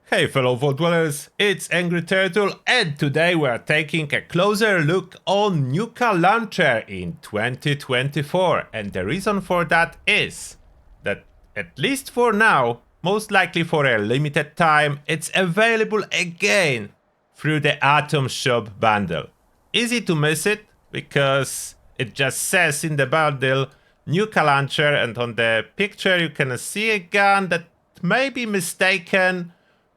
Hey fellow vault dwellers, it's Angry Turtle, and today we are taking a closer look on Nuka Launcher in 2024, and the reason for that is that, at least for now, most likely for a limited time, it's available again through the Atom Shop bundle. Easy to miss it, because it just says in the bundle Nuka Launcher, and on the picture you can see a gun that may be mistaken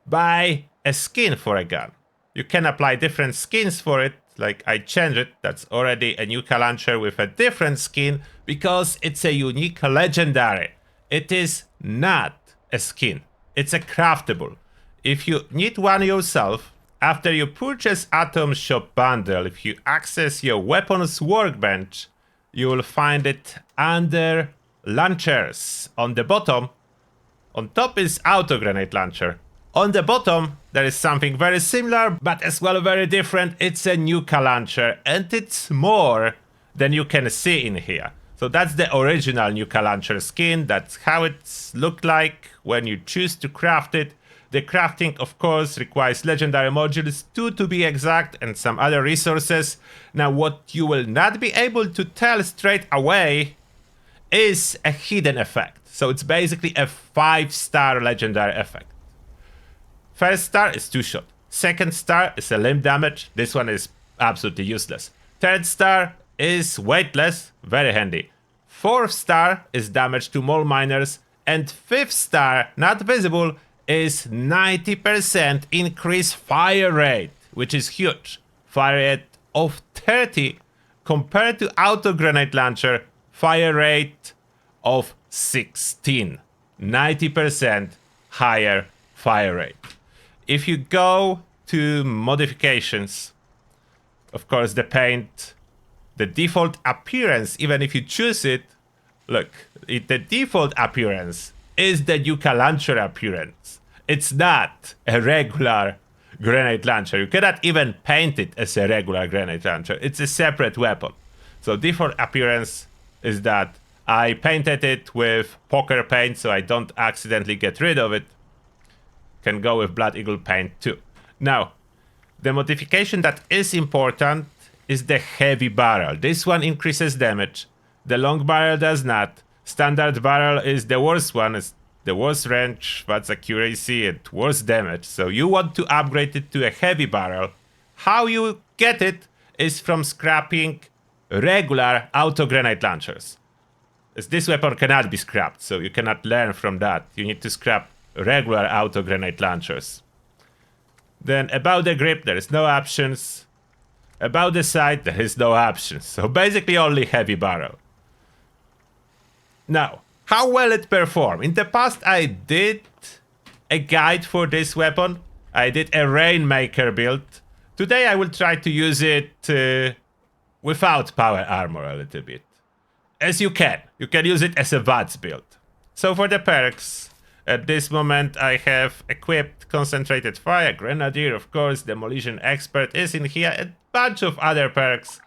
by a skin for a gun. You can apply different skins for it, like I changed it, that's already a Nuka Launcher with a different skin, because it's a unique legendary. It is not a skin, it's a craftable. If you need one yourself, after you purchase Atom Shop bundle, if you access your weapons workbench, you will find it under launchers on the bottom. On top is auto grenade launcher. On the bottom, there is something very similar, but as well very different. It's a Nuka Launcher, and it's more than you can see in here. So that's the original Nuka Launcher skin. That's how it's looked like when you choose to craft it. The crafting, of course, requires legendary modules, 2 to be exact, and some other resources. Now, what you will not be able to tell straight away is a hidden effect. So it's basically a 5-star legendary effect. First star is 2-shot. Second star is a limb damage. This one is absolutely useless. Third star is weightless, very handy. Fourth star is damage to mole miners. And fifth star, not visible, is 90% increase fire rate, which is huge. Fire rate of 30 compared to auto grenade launcher, fire rate of 16. 90% higher fire rate. If you go to modifications, of course the paint, the default appearance, even if you choose it, look, the default appearance is the Nuka Launcher appearance. It's not a regular grenade launcher. You cannot even paint it as a regular grenade launcher. It's a separate weapon. So default appearance is that. I painted it with poker paint so I don't accidentally get rid of it. Can go with Blood Eagle paint too. Now, the modification that is important is the heavy barrel. This one increases damage. The long barrel does not. Standard barrel is the worst one. It's the worst range, that's accuracy, and worst damage. So you want to upgrade it to a heavy barrel. How you get it is from scrapping regular auto grenade launchers. As this weapon cannot be scrapped, so you cannot learn from that. You need to scrap regular auto grenade launchers. Then about the grip, there is no options. About the sight, there is no options. So basically only heavy barrel. Now, how well it performs. In the past I did a guide for this weapon. I did a Rainmaker build. Today I will try to use it without power armor a little bit. As you can use it as a VATS build. So for the perks, at this moment I have equipped Concentrated Fire, Grenadier, of course, Demolition Expert is in here, a bunch of other perks.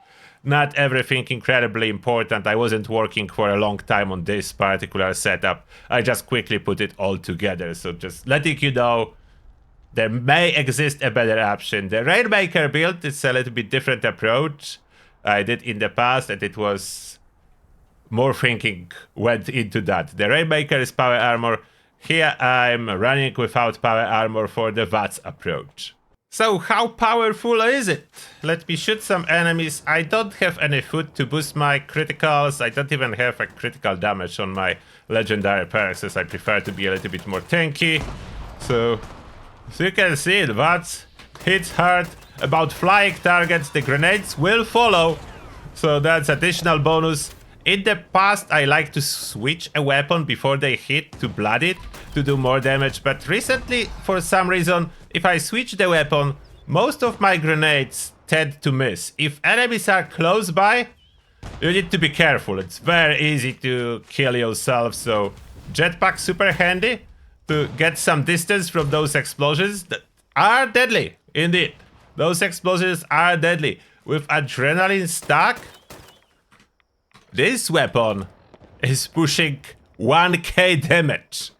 Not everything incredibly important. I wasn't working for a long time on this particular setup. I just quickly put it all together. So just letting you know, there may exist a better option. The Rainmaker build is a little bit different approach. I did in the past, and it was more thinking went into that. The Rainmaker is power armor. Here I'm running without power armor for the VATS approach. So how powerful is it? Let me shoot some enemies. I don't have any food to boost my criticals. I don't even have a critical damage on my legendary perks, as I prefer to be a little bit more tanky. So you can see, the VATS hits hard. About flying targets, the grenades will follow. So that's additional bonus. In the past, I like to switch a weapon before they hit to blood it to do more damage, but recently, for some reason, if I switch the weapon, most of my grenades tend to miss. If enemies are close by, you need to be careful. It's very easy to kill yourself, so jetpack super handy to get some distance from those explosions that are deadly, indeed. Those explosions are deadly. With adrenaline stack, this weapon is pushing 1k damage.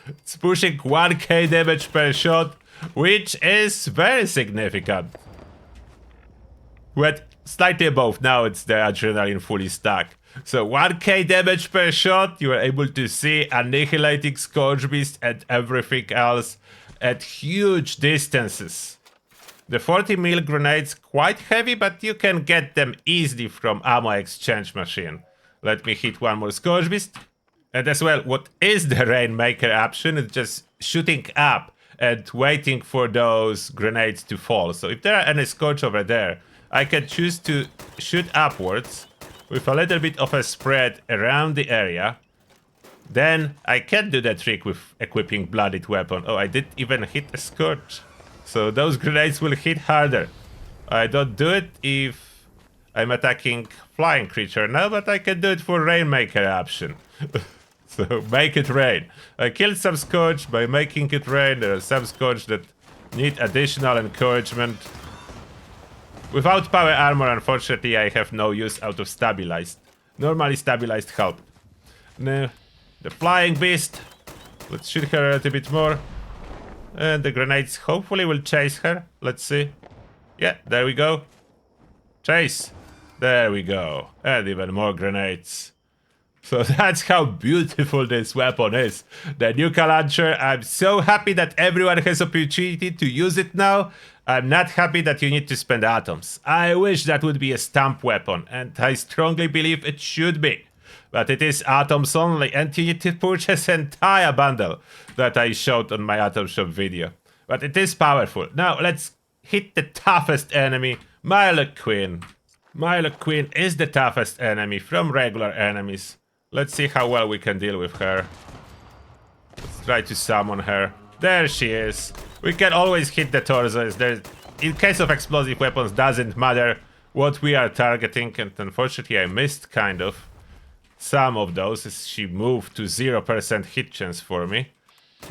It's pushing 1k damage per shot, which is very significant. We're slightly above, now it's the adrenaline fully stacked. So 1k damage per shot, you are able to see annihilating Scourge Beast and everything else at huge distances. The 40 mil grenades quite heavy, but you can get them easily from ammo exchange machine. Let me hit one more Scourge Beast. And as well, what is the Rainmaker option is just shooting up and waiting for those grenades to fall. So if there are any Scourge over there, I can choose to shoot upwards with a little bit of a spread around the area. Then I can do that trick with equipping Blooded Weapon. Oh, I didn't even hit a Scourge. So those grenades will hit harder. I don't do it if I'm attacking flying creature now, but I can do it for Rainmaker option. So make it rain. I killed some Scourge by making it rain. There are some Scourge that need additional encouragement. Without power armor, unfortunately, I have no use out of stabilized. Normally stabilized help. Now, the flying beast. Let's shoot her a little bit more. And the grenades hopefully will chase her. Let's see. Yeah, there we go. Chase. There we go. And even more grenades. So that's how beautiful this weapon is. The Nuka launcher. I'm so happy that everyone has opportunity to use it now. I'm not happy that you need to spend atoms. I wish that would be a stamp weapon, and I strongly believe it should be. But it is atoms only, and you need to purchase an entire bundle that I showed on my Atom Shop video. But it is powerful. Now let's hit the toughest enemy, Queen. Queen is the toughest enemy from regular enemies. Let's see how well we can deal with her. Let's try to summon her. There she is. We can always hit the torsos. In case of explosive weapons, doesn't matter what we are targeting. And unfortunately, I missed kind of some of those as she moved to 0% hit chance for me.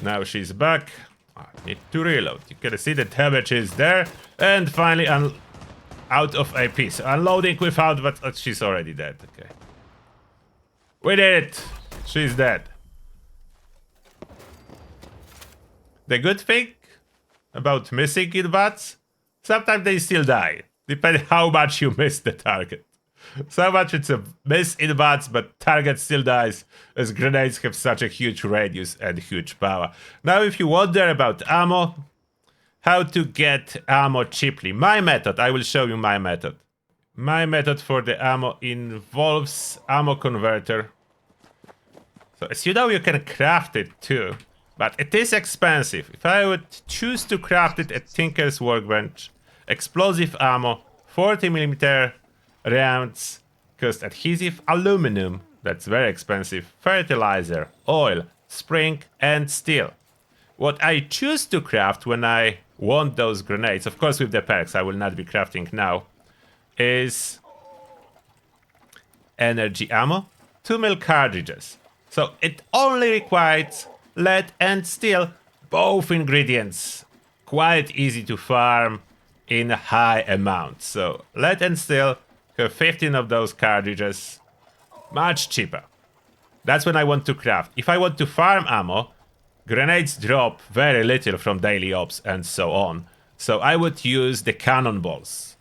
Now she's back. I need to reload. You can see the damage is there. And finally, out of AP. So unloading without, but she's already dead. Okay. We did it. She's dead. The good thing about missing inbots, sometimes they still die, depending how much you miss the target. So much it's a miss inbots, but target still dies, as grenades have such a huge radius and huge power. Now if you wonder about ammo, how to get ammo cheaply. My method, I will show you my method. My method for the ammo involves ammo converter. So as you know, you can craft it too. But it is expensive. If I would choose to craft it at Tinker's Workbench, explosive ammo, 40mm rounds, cost adhesive aluminum, that's very expensive, fertilizer, oil, spring, and steel. What I choose to craft when I want those grenades, of course with the perks, I will not be crafting now, is energy ammo, 2mm cartridges. So it only requires lead and steel, both ingredients. Quite easy to farm in high amounts. So lead and steel, have 15 of those cartridges, much cheaper. That's when I want to craft. If I want to farm ammo, grenades drop very little from daily ops and so on. So I would use the cannonballs.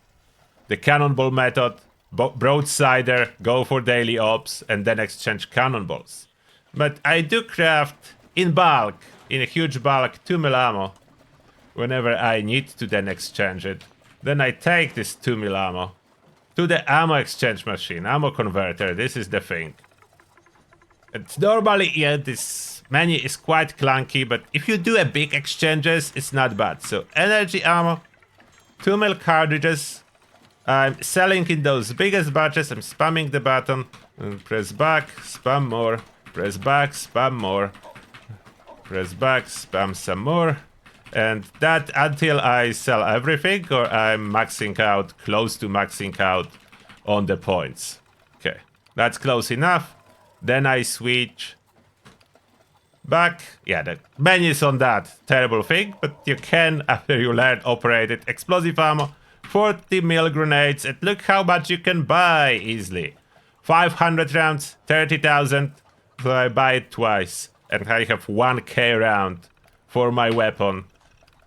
The cannonball method, broadsider, go for daily ops, and then exchange cannonballs. But I do craft in bulk, in a huge bulk, 2mm ammo, whenever I need to then exchange it. Then I take this 2mm ammo to the ammo exchange machine, ammo converter. This is the thing. And normally, yeah, this menu is quite clunky, but if you do a big exchanges, it's not bad. So energy ammo, 2mm cartridges. I'm selling in those biggest batches. I'm spamming the button, and press back, spam more, press back, spam more. Press back, spam some more, and that until I sell everything or I'm maxing out, close to maxing out on the points. Okay, that's close enough. Then I switch back. Yeah, the menu is on that terrible thing, but you can, after you learn operate it, explosive ammo, 40mm grenades, and look how much you can buy easily. 500 rounds, 30,000. so I buy it twice. And I have 1k round for my weapon.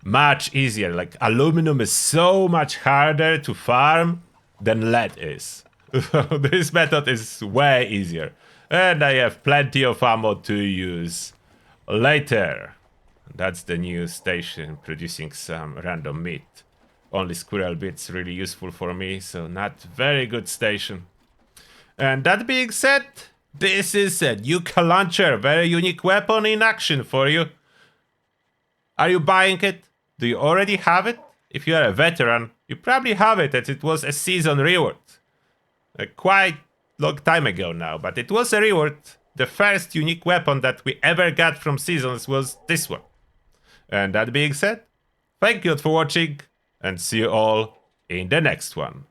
Much easier. Like, aluminum is so much harder to farm than lead is. This method is way easier. And I have plenty of ammo to use later. That's the new station producing some random meat. Only squirrel bits really useful for me, so not very good station. And that being said, this is a Nuka launcher, very unique weapon in action for you. Are you buying it? Do you already have it? If you are a veteran, you probably have it as it was a season reward. A quite long time ago now, but it was a reward. The first unique weapon that we ever got from seasons was this one. And that being said, thank you for watching, and see you all in the next one.